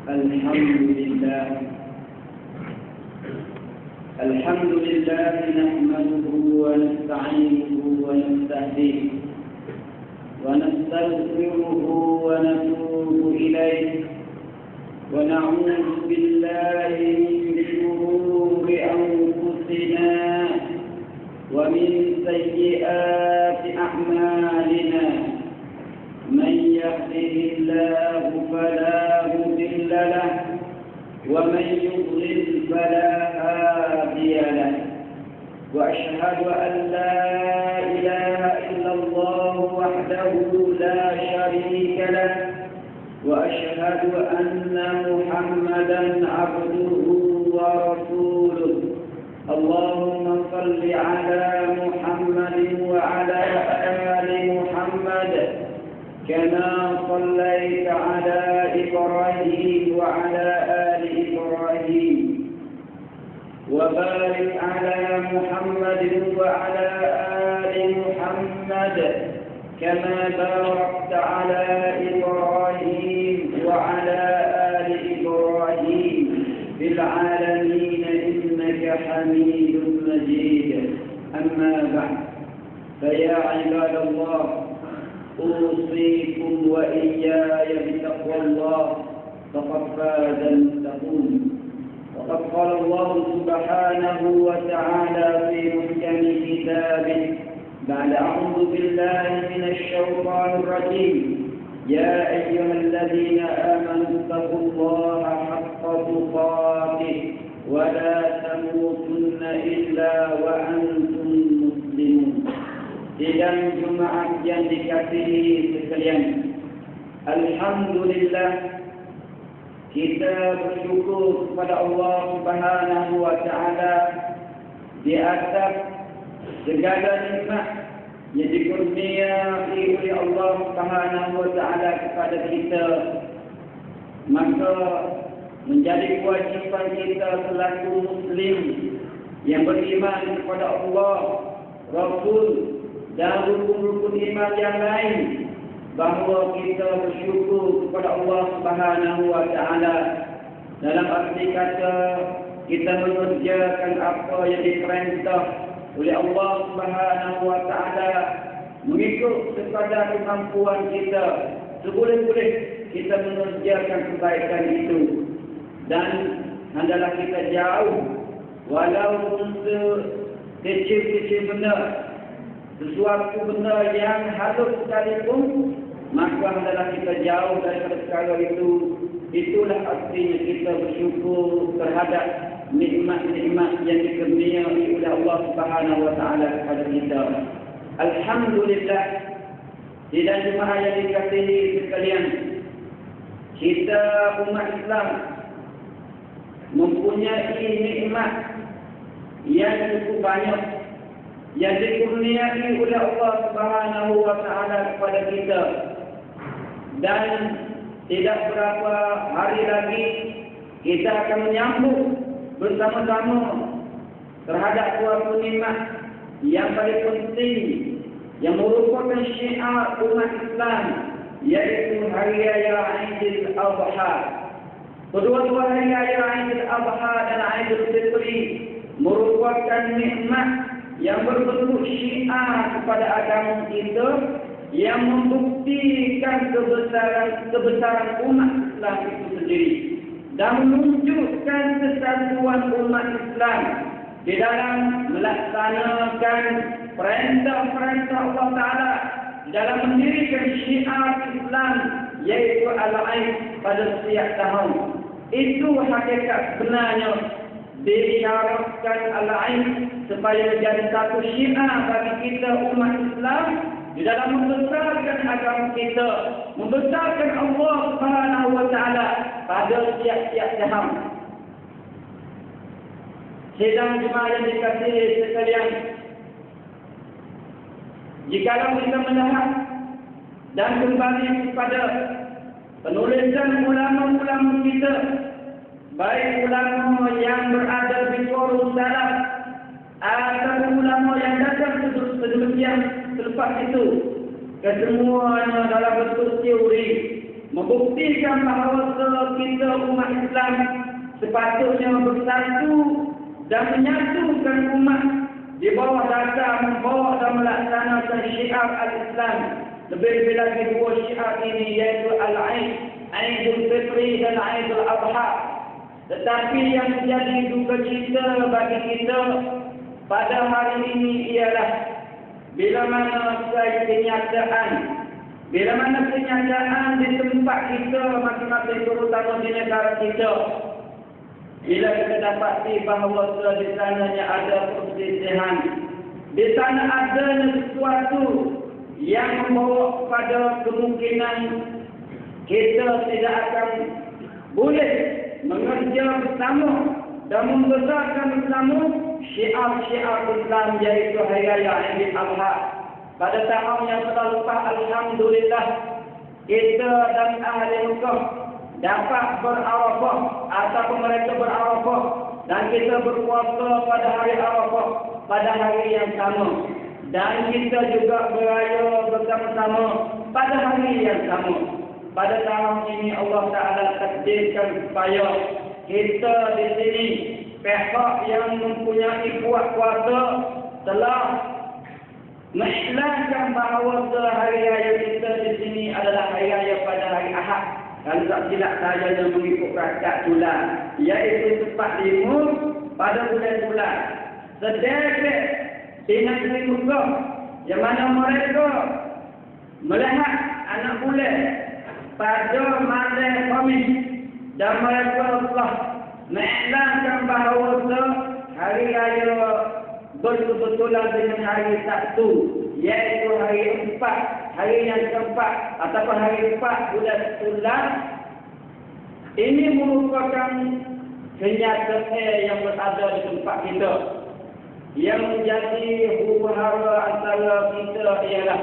الحمد لله نحمده ونستعينه ونستهديه ونستغفره ونتوب إليه ونعوذ بالله من شرور أنفسنا ومن سيئات أعمالنا من يهده الله فلا مضل له ومن يضلل فلا هادي له وأشهد أن لا إله إلا الله وحده لا شريك له وأشهد أن محمدا عبده ورسوله اللهم صل على محمد وعلى آل محمد كما صليت على إبراهيم وعلى آل إبراهيم وبارك على محمد وعلى آل محمد كما باركت على إبراهيم وعلى آل إبراهيم في العالمين إنك حميد مجيد أما بعد فيا عباد الله أوصيكم وإياي بتقوى الله فقد فاز المتقون وقد قال الله سبحانه وتعالى في محكم كتابه بعد أعوذ بالله من الشيطان الرجيم يا أيها الذين آمنوا اتقوا الله حق تقاته ولا تموتن إلا وأنتم مسلمون. Sidang Jumaat yang dikasihi sekalian, alhamdulillah kita bersyukur kepada Allah Subhanahu wa taala di atas segala nikmat yang dikurniai oleh Allah Subhanahu wa taala kepada kita. Maka menjadi kewajiban kita selaku muslim yang beriman kepada Allah, Rasul dan rukun-rukun iman yang lain, bahawa kita bersyukur kepada Allah Subhanahu wa taala dalam arti kata kita mengerjakan apa yang diperintah oleh Allah Subhanahu wa taala mengikut sekadar kemampuan kita, seboleh-boleh kita mengerjakan kebaikan itu, dan hendaklah kita jauh walaupun sekecil-kecil benda, sesuatu benda yang halus sekalipun, maka hendaklah kita jauh daripada perkara itu. Itulah artinya kita bersyukur terhadap nikmat-nikmat yang dikurniai oleh Allah Subhanahu wa taala kepada kita. Alhamdulillah, sidang jemaah yang dikasihi sekalian, kita umat Islam mempunyai nikmat yang cukup banyak yang dikurniai oleh Allah Subhanahu wa taala kepada kita, dan tidak berapa hari lagi kita akan menyambut bersama-sama terhadap suatu nikmat yang paling penting yang merupakan syiar umat Islam, yaitu Hari Raya Aidil Adha. Kedua-dua Hari Raya Aidil Adha dan Aidil Fitri merupakan nikmat yang berbentuk syiar kepada agama kita, yang membuktikan kebesaran umat Islam itu sendiri dan menunjukkan kesatuan umat Islam di dalam melaksanakan perintah-perintah Allah Ta'ala dalam mendirikan syiar Islam, yaitu Al-Aid pada setiap tahun. Itu hakikat sebenarnya disyaratkan Al-Aid supaya menjadi satu syiar bagi kita umat Islam di dalam membesarkan agama kita, membesarkan Allah Subhanahu wa taala pada setiap tahun. Sidang jemaah yang dikasihi sekalian, jikalau kita melihat dan kembali kepada penulisan ulama-ulama kita, baik ulama yang berada di forum salaf atau ulama yang datang sedemikian selepas itu, kesemuanya dalam bentuk teori membuktikan bahawa kita umat Islam sepatutnya bersatu dan menyatukan umat di bawah dasar membawa dan melaksanakan syiar al-Islam. Lebih-lebih lagi dua syiar ini yaitu al-Aid, Aidul Fitri dan Aidul Adha. Tetapi yang menjadi duka cita bagi kita pada hari ini ialah bila mana kenyataan di tempat kita masing-masing, terutama di negara kita, bila kita dapati bahawa di sananya ada perselisihan, di sana ada sesuatu yang membawa kepada kemungkinan kita tidak akan boleh mengerja bersama dan membesarkan bersama syiar-syiar Islam, yaitu Hari Raya Aidil Adha. Pada tahun yang telah lepas, alhamdulillah, kita dan ahli Mekah dapat berarafah ataupun mereka berarafah dan kita berpuasa pada hari Arafah pada hari yang sama, dan kita juga beraya bersama-sama pada hari yang sama. Pada tahun ini Allah Ta'ala takdirkan supaya kita di sini, pihak yang mempunyai kuat kuasa telah mengikhlaskan bahawa hari raya kita di sini adalah hari raya pada hari Ahad. Kalau tak silap saya yang mengikut rakat bulan, iaitu tepat 5 pada bulan-bulan. Sedekat di negeri Mekah, yang mana mereka melihat anak bulan pada malam Khamis, dan mereka telah mengiklankan bahawa hari raya betul-betulan dengan hari Sabtu, iaitu hari 4, hari yang keempat ataupun hari 4 bulan Tulan. Ini merupakan kenyataan yang berada di tempat kita. Yang menjadi huru-hara antara kita ialah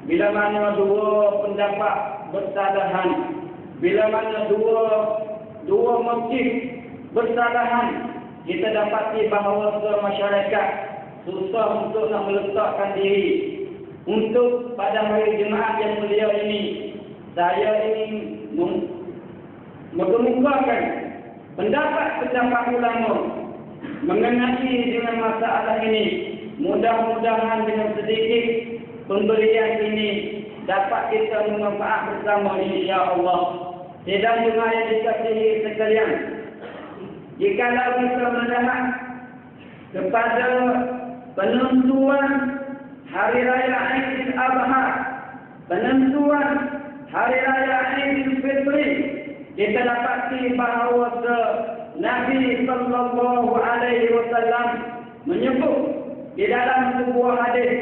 bila mana dua pendapat bersalahan, bila mana dua motif bersalahan, kita dapati bahawa masyarakat susah untuk nak meletakkan diri. Untuk pada hari Jumaat yang mulia ini, saya ingin mengemukakan pendapat-pendapat ulama mengenai dengan masalah ini. Mudah-mudahan dengan sedikit pemberian ini dapat kita bermanfaat bersama, insya-Allah. Sidang Jumaat yang dikasihi sekalian, jikalau kita melihat kepada penentuan Hari Raya Aidil Adha, penentuan Hari Raya Aidil Fitri, kita dapati bahawa Nabi sallallahu alaihi wasallam menyebut di dalam sebuah hadis,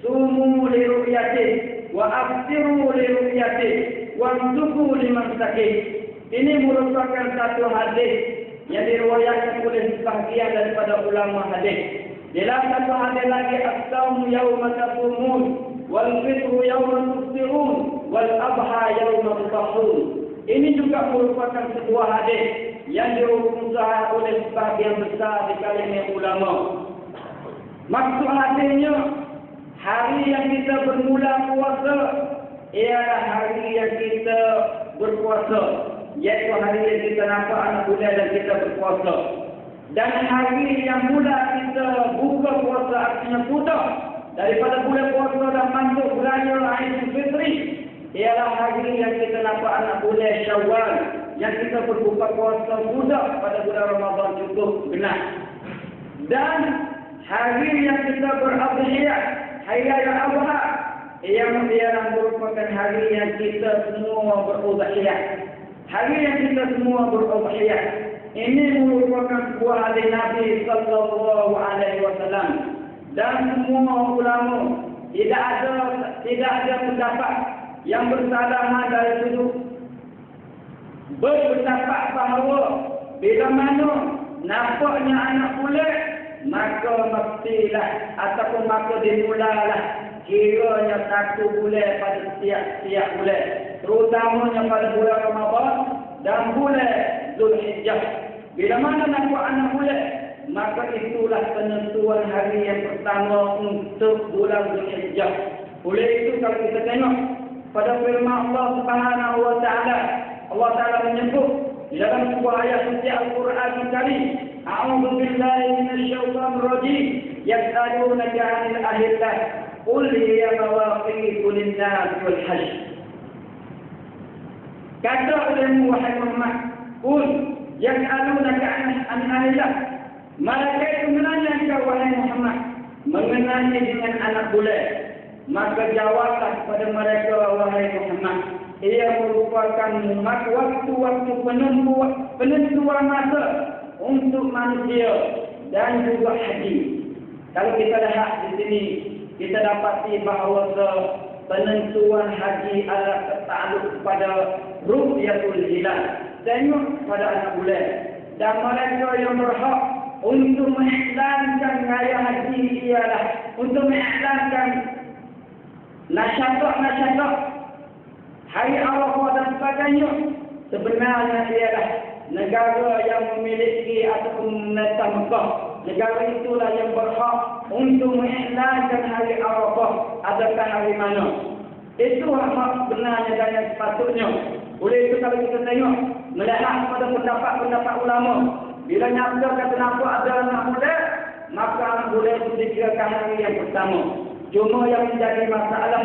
sumu li ru'yati wa aftiru li ru'yati wa antuku liman sakit. Ini merupakan satu hadis yang diriwayatkan oleh sebahagian daripada ulama hadis. Dalam satu hadis lagi, as-sawmu yawma tasumun wal fitru yawma tuftirun wal adha yawma tutahhun. Ini juga merupakan sebuah hadis yang diusaha oleh sebahagian besar di kalangan ulama. Maksud hadisnya, hari yang kita bermula puasa ialah hari yang kita berpuasa, iaitu hari yang kita nampak anak bulan dan kita berpuasa. Dan hari yang mula kita buka puasa, artinya putus daripada bulan puasa dan masuk beraya Aidil Fitri, ialah hari yang kita nampak anak bulan Syawal, yang kita berbuka puasa budak pada bulan Ramadan cukup genap. Dan hari yang kita beradhiyah, hari raya Adha, yang ialah merupakan hari yang kita semua beradhiyah. Hari yang kita semua beradhiyah. Ini merupakan sebuah hadis Nabi sallallahu alaihi wasallam, dan semua ulama tidak ada pendapat yang bersalahan dari sudut berpendapat bahawa bila mana nampaknya anak bulan, maka mestilah ataupun maka dimulalah kiranya 1 bulan pada setiap bulan, terutamanya pada bulan Ramadan dan bulan Zulhijjah. Bila mana nampak anak bulan, maka itulah penentuan hari yang pertama untuk bulan Zulhijjah. Oleh itu kalau kita tengok pada firman Allah Subhanahu wa taala, Allah Taala menyebut di dalam sebuah ayat suci Al-Quran Karim, A'udzu billahi minasyaitonir rajim, yas'alunaka 'anil ahillah, qul hiya mawaqitu lin-nas wal hajj. Kata olehmu wahai Muhammad, qul yas'alunaka 'anil ahillah. Mereka itu menanya engkau wahai Muhammad mengenai dengan anak bulan. Maka jawablah kepada mereka wahai Muhammad, ia merupakan waktu-waktu penentuan masa untuk manusia dan juga haji. Kalau kita lihat di sini, kita dapati bahawa penentuan haji adalah takluk kepada ru'yatul hilal, tengok pada anak bulan. Dan mereka yang berhak untuk mengiklankan raya haji ialah untuk mengiklankan nasyatak hari Arafah dan sebagainya. Sebenarnya ialah negara yang memiliki ataupun menetap Mekah. Negara itulah yang berhak untuk mengiklankan hari Arafah adakah hari mana. Itu hak benarnya dan yang sepatutnya. Oleh itu kalau kita tengok melihat pada pendapat-pendapat ulama, bila nyata kata nampak ada anak muda, maka anak muda itu dikirakan hari yang pertama. Cuma yang menjadi masalah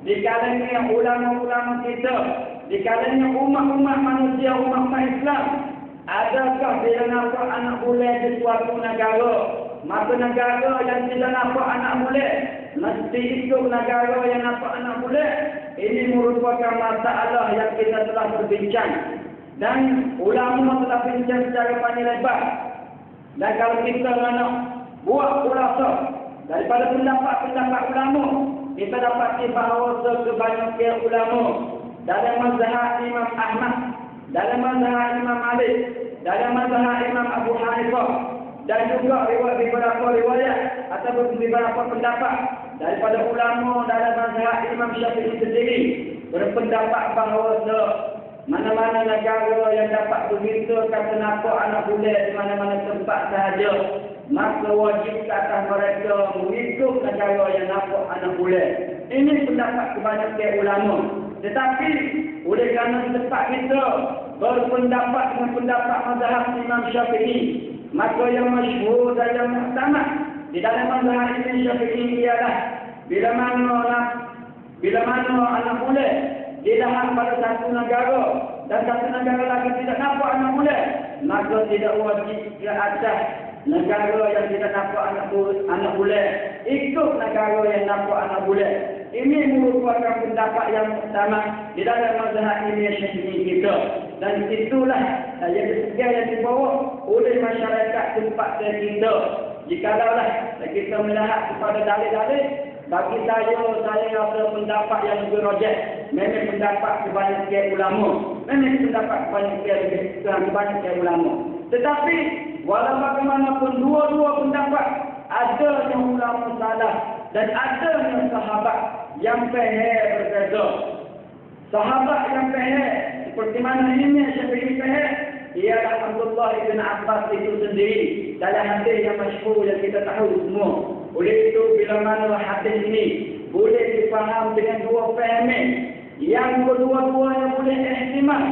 di kalangan ulama-ulama kita, di kalangan umat-umat manusia, umat-umat Islam, adakah bila nampak anak muda di suatu negara, maka negara yang tidak nampak anak muda mesti ikut negara yang nampak anak muda? Ini merupakan masalah yang kita telah berbincang dan ulama telah bincang secara panjang lebar. Dan kalau kita nak buat khulasa daripada pendapat-pendapat ulama, kita dapati bahawa kebanyakan ulama dalam mazhab Imam Ahmad, dalam mazhab Imam Malik, dalam mazhab Imam Abu Hanifah, dan juga beberapa riwayat ataupun beberapa pendapat daripada ulama dalam mazhab Imam Syafi'i sendiri berpendapat bahawa mana-mana negara yang dapat begitu kata nampak anak bulan di mana-mana tempat sahaja, maka wajib ke atas mereka mengikut negara yang nampak anak bulan. Ini pendapat kebanyakan ulama. Tetapi oleh kerana tempat kita berpendapat dengan pendapat mazhab Imam Syafi'i, maka yang masyhur dan yang muktamad di dalam mazhab Imam Syafi'i ialah bila mana anak bulan dilihat pada satu negara dan satu negara lagi tidak nampak anak bulan, maka tidak wajib ke atas negara yang tidak nampak anak bulan ikut negara yang nampak anak bulan. Ini merupakan pendapat yang utama di dalam mazhab Imam Syafi'i kita, dan itulah yang ketiga yang dibawa oleh masyarakat tempat kita. Jikalau kita melihat kepada dalil-dalil, bagi saya rasa pendapat yang lebih rajih memang pendapat kebanyakan ulama, memang pendapat kebanyakan ulama. Tetapi walau bagaimanapun dua-dua pendapat, ada yang ulama salah dan ada yang sahabat yang faham berbeza. Sahabat yang faham seperti mana ini Syafi'i faham ialah Abdullah bin Abbas itu sendiri dalam hadis yang masyhur yang kita tahu semua. Oleh itu bila mana hadis ini boleh difaham dengan dua fahaman yang kedua-duanya boleh ihtimal,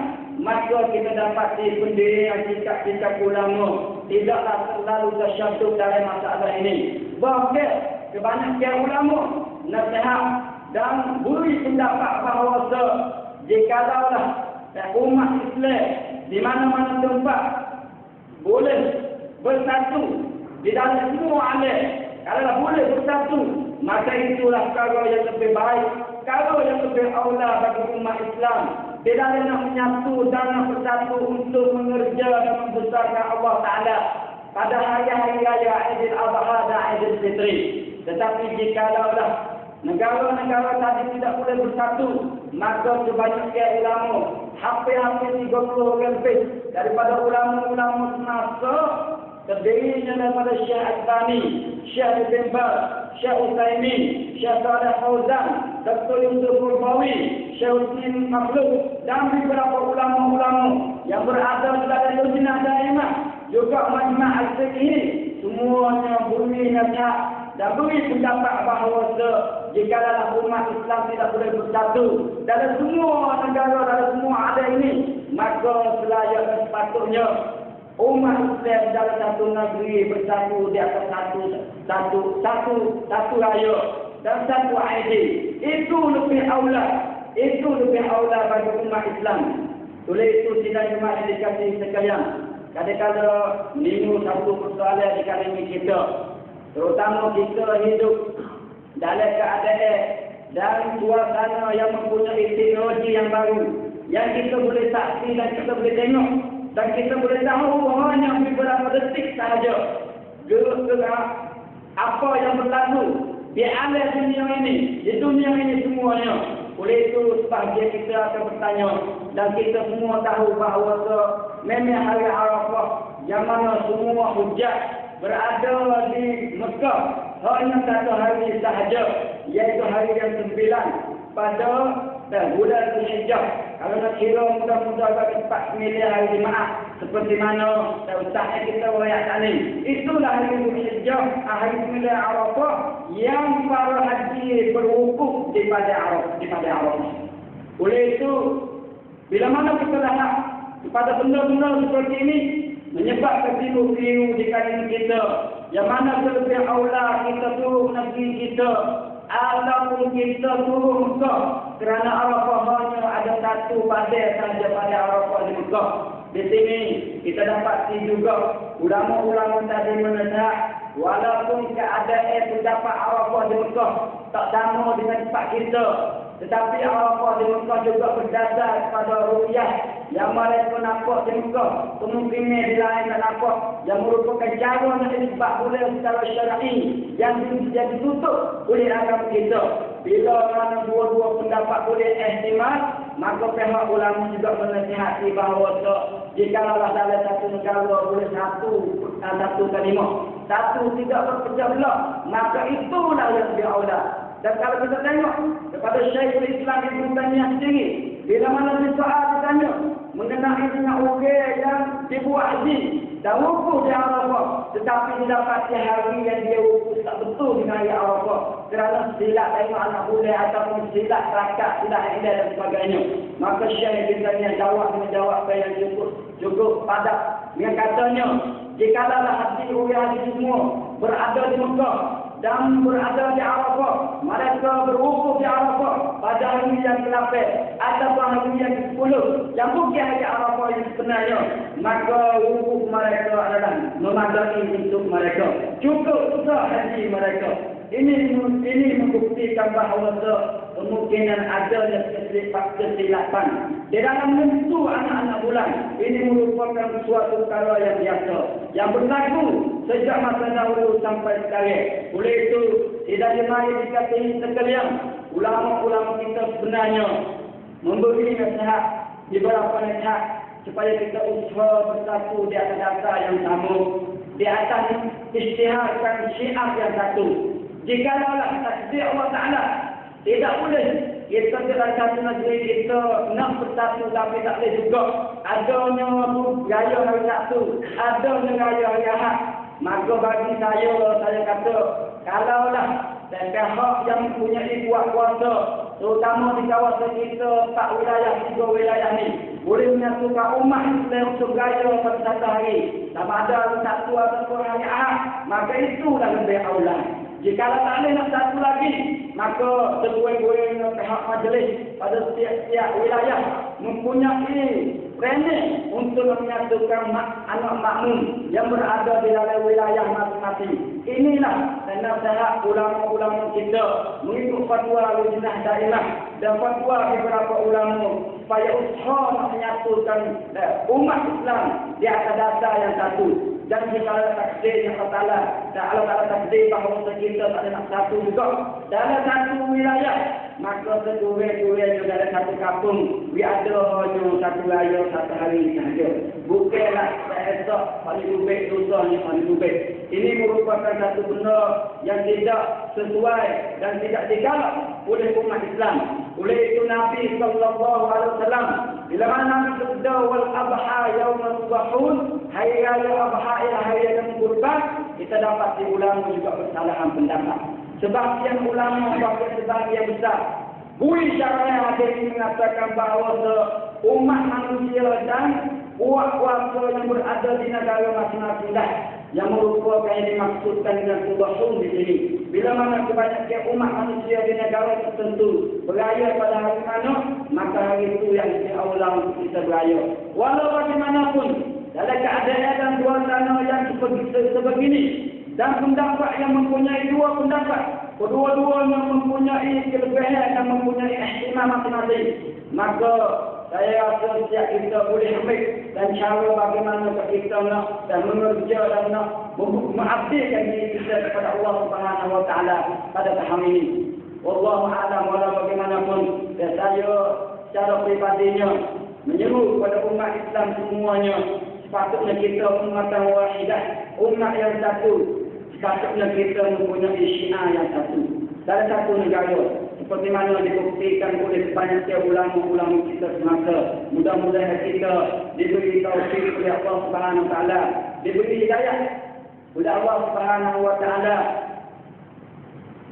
maka kita dapati pendirian sikap-sikap ulama tidaklah terlalu tersyadud dalam masalah ini. Bahkan kebanyakan ulama nasihat dan beri pendapat bahawa jikalaulah umat Islam di mana-mana tempat boleh bersatu di dalam semua alam, kalau boleh bersatu, maka itulah perkara yang lebih baik, perkara yang lebih aula bagi umat Islam. Tidak ada nak menyatu dan nak bersatu untuk mengerja dan membesarkan Allah Ta'ala pada hari-hari raya Aidil Adha dan Aidil Fitri. Tetapi jikalaulah negara-negara tadi tidak boleh bersatu, maka kebanyakan ulama, hampir-hampir 30 lebih daripada ulama-ulama semasa, terdirinya daripada Syekh Al-Albani, Syekh Ibn Baz, Syekh Utsaimin, Syekh Shalih Fauzan, Dr. Yusuf Al-Qaradawi, Syekh Utsaimin Makhluk, dan beberapa ulama-ulama yang berada dalam Lajnah Daimah, juga Majma' Al-Fiqh, semuanya beri nasihat dan beri pendapat bahawa jikalau umat Islam tidak boleh bersatu dalam semua negara, dalam semua ada ini, maka selayaknya sepatutnya umat Islam dalam satu negeri bersatu di atas satu raya dan satu ID. Itu lebih aula. Itu lebih aula bagi umat Islam. Oleh itu sidang jemaah yang dikasihi sekalian, kadang-kadang minggu satu persoalan di kalangan kita, terutama kita hidup dalam keadaan dan suasana yang mempunyai teknologi yang baru, yang kita boleh saksi dan kita boleh tengok dan kita boleh tahu hanya beberapa detik sahaja apa yang berlaku di alam dunia ini, di dunia ini semuanya. Oleh itu sebahagian kita akan bertanya dan kita semua tahu bahawa memang hari Arafah yang mana semua hujjah berada di Mekah hanya satu hari sahaja, iaitu hari yang 9 pada bulan Zulhijjah. Kalau nak kira mudah-mudah bagi 4 miliar hari Jumaat seperti mana ustaznya kita wayak tadi. Itulah hari Zulhijjah, hari 9 Arafah yang para haji berwukuf di pada Arafah. Oleh itu, bila mana kita lihat kepada benda-benda seperti ini menyebabkan keliru-keliru di kalangan kita, yang mana lebih aula kita turun negeri kita ataupun kita turun Mekah, kerana Arafah hanya ada satu pada sahaja pada Arafah di Mekah. Di sini kita dapati juga ulama-ulama tadi menasihat, walaupun keadaan pendapat Arafah di Mekah tak sama dengan tempat kita, tetapi Arafah di Mekah juga berdasar kepada ru'yah yang mereka nampak di Mekah, kemungkinan di lain tak nampak, yang merupakan cara nak disebab boleh secara syar'i yang ditutup oleh agama kita. Bila mana dua-dua pendapat boleh ihtimal, maka pihak ulama juga menasihati bahawa jikalau dalam satu negara boleh satu kalimah, satu tidak berpecah belah, maka itulah yang diaula. Dan kalau kita tengok kepada Syekhul Islam Ibn Taimiyah sendiri, bila mana soal ditanya mengenai dengan orang yang dibuat haji dan wukuf di Arafah, tetapi didapati hari yang dia wukuf tak betul dengan hari Arafah kerana silap tengok anak boleh ataupun silap rakaat, silap indah dan sebagainya, maka Syekh Ibn Taimiyah menjawab apa yang cukup padat. Dia katanya, jikalau haji orang haji semua berada di Mekah dan berada di Arafah, mereka berwukuf di Arafah pada hari yang ke-8 ataupun hari yang ke-10 yang bukan hari Arafah yang sebenarnya, maka wukuf mereka adalah memadai untuk mereka, cukup sah haji mereka. Ini membuktikan bahawa kemungkinan adanya kesilapan di dalam menentu anak-anak bulan. Ini merupakan suatu perkara yang biasa yang berlaku sejak masa dahulu sampai sekarang. Oleh itu, tidak dimari dikatakan sekalian, ulama-ulama kita sebenarnya memberi nasihat di beberapa nasihat supaya kita usaha bersatu di atas dasar yang sama, di atas isytiharkan syiar yang satu. Jikalau takdir Allah Ta'ala tidak boleh kita dalam satu negeri kita nak bersatu tapi tak boleh juga, adanya raya hari Sabtu, adanya raya hari Ahad, maka bagi saya kata, kalaulah dan pihak yang mempunyai kuat kuasa, terutama di kawasan kita 4 wilayah, 3 wilayah ni, boleh menyatukan umat Islam untuk raya pada satu hari, sama ada Sabtu ataupun hari Ahad, maka itulah lebih aula. Jikalau tak boleh nak satu lagi, maka sesuai-sesuai pihak majlis pada setiap wilayah mempunyai training untuk menyatukan anak makmum yang berada di dalam wilayah masing-masing. Inilah nasihat ulama-ulama kita mengikut fatwa Lujnah Daimah dan fatwa beberapa ulama supaya usaha nak menyatukan umat Islam di atas dasar yang satu. Dan jika takdir yang Allah Ta'ala takdir bahawa kita tak ada nak satu juga dalam satu wilayah, maka sekurang-kurangnya dalam satu kampung dia ada hanya satu raya satu hari sahaja. Bukanlah esok paling lebih dosanya paling lebih. Ini merupakan satu benda yang tidak sesuai dan tidak digalak oleh umat Islam. Oleh itu Nabi sallallahu alaihi wasallam bila mana bersabda wal adha yaumul dhahun, hari raya adha ialah hari raya kurban, kita dapat ulama juga bersalahan pendapat. Sebahagian ulama bagi sebahagian besar bui syarah ada yang mengatakan bahawa umat manusia dan kuasa yang berada di negara masing-masing yang merupakan yang dimaksudkan dengan kubahun di sini. Bila mana kebanyakan umat manusia di negara tertentu beraya pada hari mana, maka hari itu yang diaulang untuk kita beraya. Walau bagaimanapun, dalam keadaan dan suasana yang sebegini, dan pendapat yang mempunyai dua pendapat, kedua-duanya mempunyai kelebihan dan mempunyai ihtimam masing-masing, maka saya rasa setiap kita boleh ambil dan cara bagaimana kita nak dan mengerja dan nak mengabdikan diri kita kepada Allah Subhanahu Wa Taala pada tahun ini. Wallahu a'lam. Walau bagaimanapun, saya secara pribadinya menyeru kepada umat Islam semuanya, sepatutnya kita ummatan wahidah, umat yang satu. Sepatutnya kita mempunyai syiar yang satu. Dalam satu negara, seperti mana dibuktikan oleh sebanyak ulama-ulama kita semasa. Mudah-mudahan kita diberi taufik oleh Allah Subhanahu Wa Taala, diberi hidayah oleh Allah Subhanahu Wa Taala,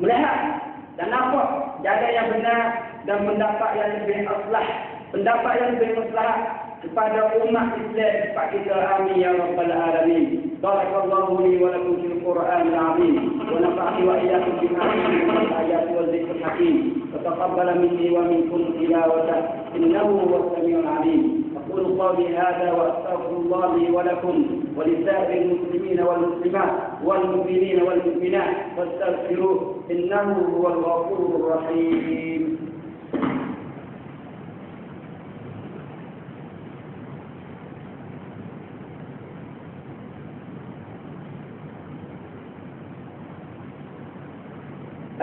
melihat dan nampak jalan yang benar dan pendapat yang lebih aslah, pendapat yang lebih maslahat kepada umat Islam cepat kita. Amin ya rabbal alamin. Barakallahu li wa lakum fil Qur'anil azim wa nafa'ani wa iyyakum bima fihi min ayati wal dhikril hakim. Wa taqabbal minni wa minkum tilawata innahu huwas samiul alim. Aqulu qawli hadha wa astaghfirullah li wa lakum wa lisa'iril muslimina wal muslimat wal mu'minina wal mu'minat fastaghfiruhu innahu huwal ghafurur rahim.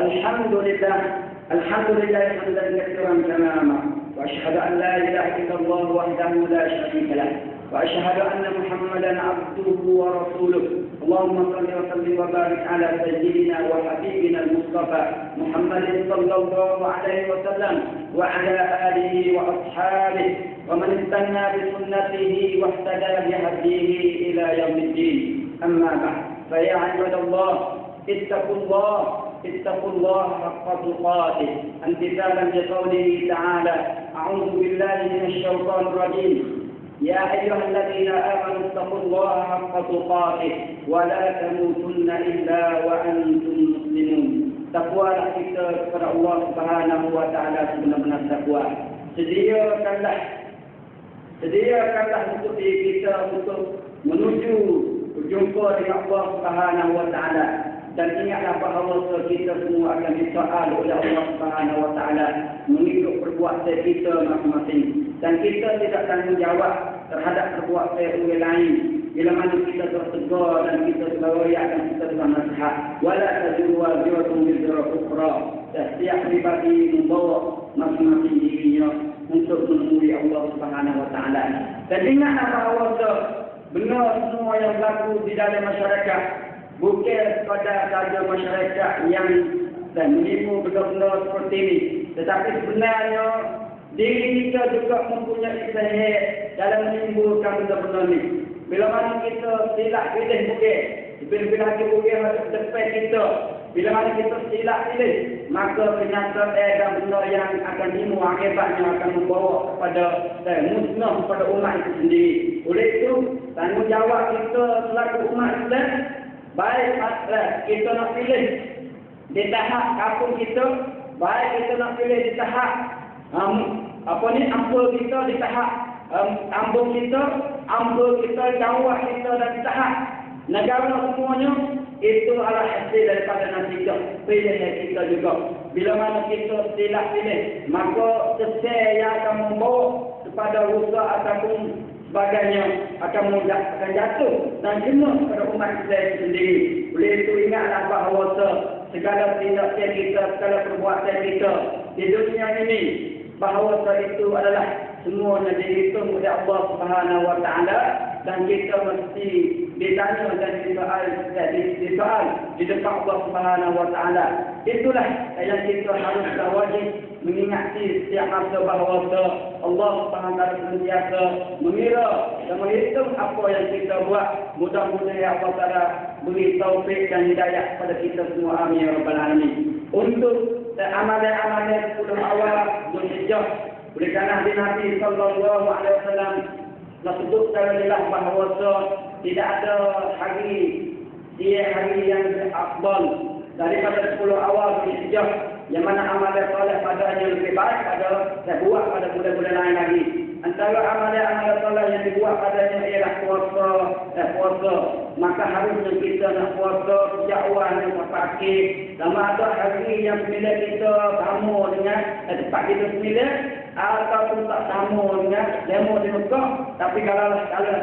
الحمد لله حمدا كثيرا كما امر واشهد ان لا اله الا الله وحده لا شريك له واشهد ان محمدا عبده ورسوله. اللهم صل وسلم وبارك على سيدنا وحبيبنا المصطفى محمد صلى الله عليه وسلم وعلى اله واصحابه ومن استنى بسنته واهتدى بهديه الى يوم الدين. اما بعد، فيا عباد الله اتقوا الله حق تقاته امتثالا لقوله تعالى: أعوذ بالله من الشيطان الرجيم. يا أيها الذين آمنوا اتقوا الله حق تقاته ولا تموتن إلا وأنتم مسلمون. Takwalah kita kepada Allah Subhanahu Wa Taala sebenar-benar takwa. Sediakanlah untuk diri kita untuk menuju berjumpa dengan Allah Subhanahu Wa Taala. Dan ingatlah bahawa kita semua akan disoal oleh Allah Subhanahu Wa Taala mengikut perbuatan kita masing-masing. Dan kita tidak tanggungjawab terhadap perbuatan orang lain. Bila mana kita tertegur dan kita terlayak dan kita bernasihat. Wala taziru waziratun wizra ukhra. Setiap pribadi membawa masing-masing dirinya untuk menemui Allah Subhanahu Wa Taala. Dan ingatlah bahawa benar semua yang berlaku di dalam masyarakat bukan pada sahaja masyarakat yang menipu benda-benda seperti ini, tetapi sebenarnya diri kita juga mempunyai sahih dalam menimbulkan benda-benda ini. Bila mana kita silap pilih bukan, bila kita bukan masuk depan kita, bila mana kita silap pilih, maka kenyataan dan benda yang akan timbul akibatnya akan membawa kepada musnah kepada umat itu sendiri. Oleh itu, tanggungjawab kita selaku umat Islam, baik kita nak pilih di tahap kampung kita, baik kita nak pilih di tahap ampun kita, di tahap kampung kita, ampun kita, jawab kita, dan di tahap negara semuanya, itu adalah hasil daripada nasihat pilihan kita juga. Bila mana kita silap pilih, maka sesat yang akan membawa kepada rusak ataupun sebagainya akan jatuh dan kena kepada umat Islam sendiri. Oleh itu ingatlah bahawa segala tindakan kita, segala perbuatan kita di dunia ini, bahawa itu adalah semuanya dihitung oleh Allah Subhanahu wa taala dan kita mesti ditanya dan disoal di depan Allah Subhanahu wa taala. Itulah yang kita harus wajib mengingati setiap masa bahawa Allah Subhanahu wa taala sentiasa mengira dan menghitung apa yang kita buat. Mudah-mudahan Allah Taala beri taufik dan hidayah kepada kita semua. Amin ya rabbal alamin. Untuk amalan-amalan 10 awal Zulhijjah, oleh kerana Nabi sallallahu alaihi wasallam tersebut jelas bahawa tidak ada hari yang afdal daripada 10 awal Zulhijjah, yang mana amalan soleh padanya lebih baik pada buat pada bulan-bulan lain lagi. Antara amalan-amalan soleh yang dibuat padanya ialah puasa. Maka harusnya kita nak puasa sejak awal sampai akhir. Sama ada hari yang bila kita sama dengan tempat kita semula ataupun tak sama dengan demo di Mekah. Tapi kalau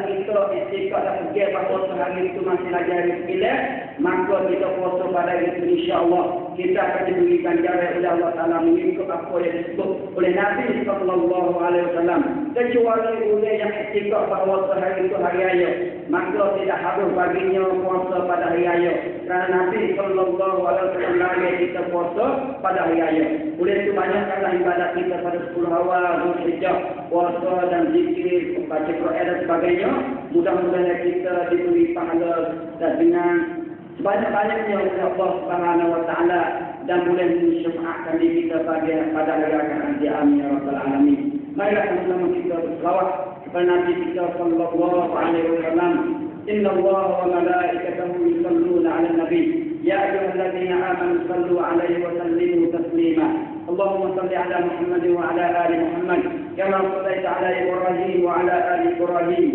kita istiqat dan fikir bahawa hari itu masih lagi hari 9, maka kita puasa pada hari itu, insya-Allah kita akan diberikan jalan oleh Allah Taala mengikut apa yang disebut oleh Nabi sallallahu alaihi wasallam. Kecuali oleh yang istiqat bahawa hari itu hari raya, maka tidak harus baginya puasa pada hari raya. Kerana Nabi sallallahu alaihi wasallam kita puasa pada hari raya. Oleh itu banyakkanlah ibadat kita pada 10 awal Zulhijjah, puasa dan zikir, baca Quran dan sebagainya. Mudah-mudahan kita diberi pahala dan dengan sebanyak-banyaknya oleh Allah Subhanahu wa taala dan boleh mensyafaatkan diri kita pada hari akhir nanti. Amin ya rabbal alamin. Marilah sama-sama kita berselawat kepada Nabi kita sallallahu alaihi wasallam. Inna Allah wa malaikatahu yusalluna 'alan nabi. Ya ayyuhalladzina amanu sallu 'alaihi wa sallimu taslima. Allahumma salli 'ala Muhammad wa 'ala ali Muhammad kama shallaita 'ala Ibrahim wa 'ala ali Ibrahim.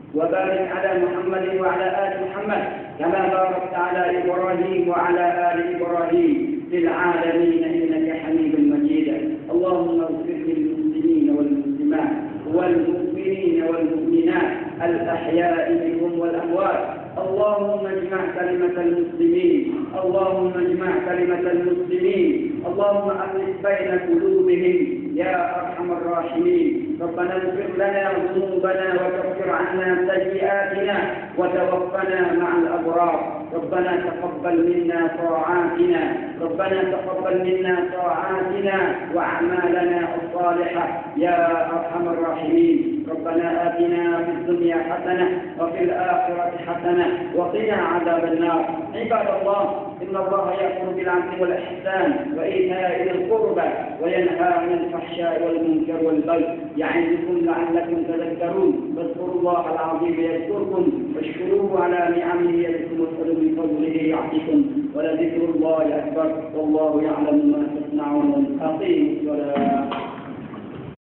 وبارك على محمد وعلى آل محمد كما باركت على إبراهيم وعلى آل إبراهيم في العالمين إنك حميد مجيد. اللهم اغفر للمسلمين والمسلمات والمؤمنين والمؤمنات الأحياء منهم والأموات. اللهم اجمع كلمة المسلمين، اللهم اجمع كلمة المسلمين، اللهم ألف بين قلوبهم يا أرحم الراحمين. ربنا اغفر لنا ذنوبنا وكفر عنا سيئاتنا وتوفنا مع الأبرار. ربنا تقبل منا طاعاتنا، ربنا تقبل منا طاعاتنا وأعمالنا الصالحة يا أرحم الراحمين. ربنا آتنا في الدنيا حسنة وفي الآخرة حسنة وقنا عذاب النار. عباد الله، إن الله يأمر بالعدل والإحسان وإيتاء ذي القربى وينهى عن الفحشاء والمنكر والبغي يعظكم لعلكم تذكرون. فاذكروا الله العظيم يذكركم واشكروه على نعمه يزدكم واسألوا من فضله يعطيكم ولذكر الله أكبر والله يعلم ما تصنعون. أقيموا الصلاة.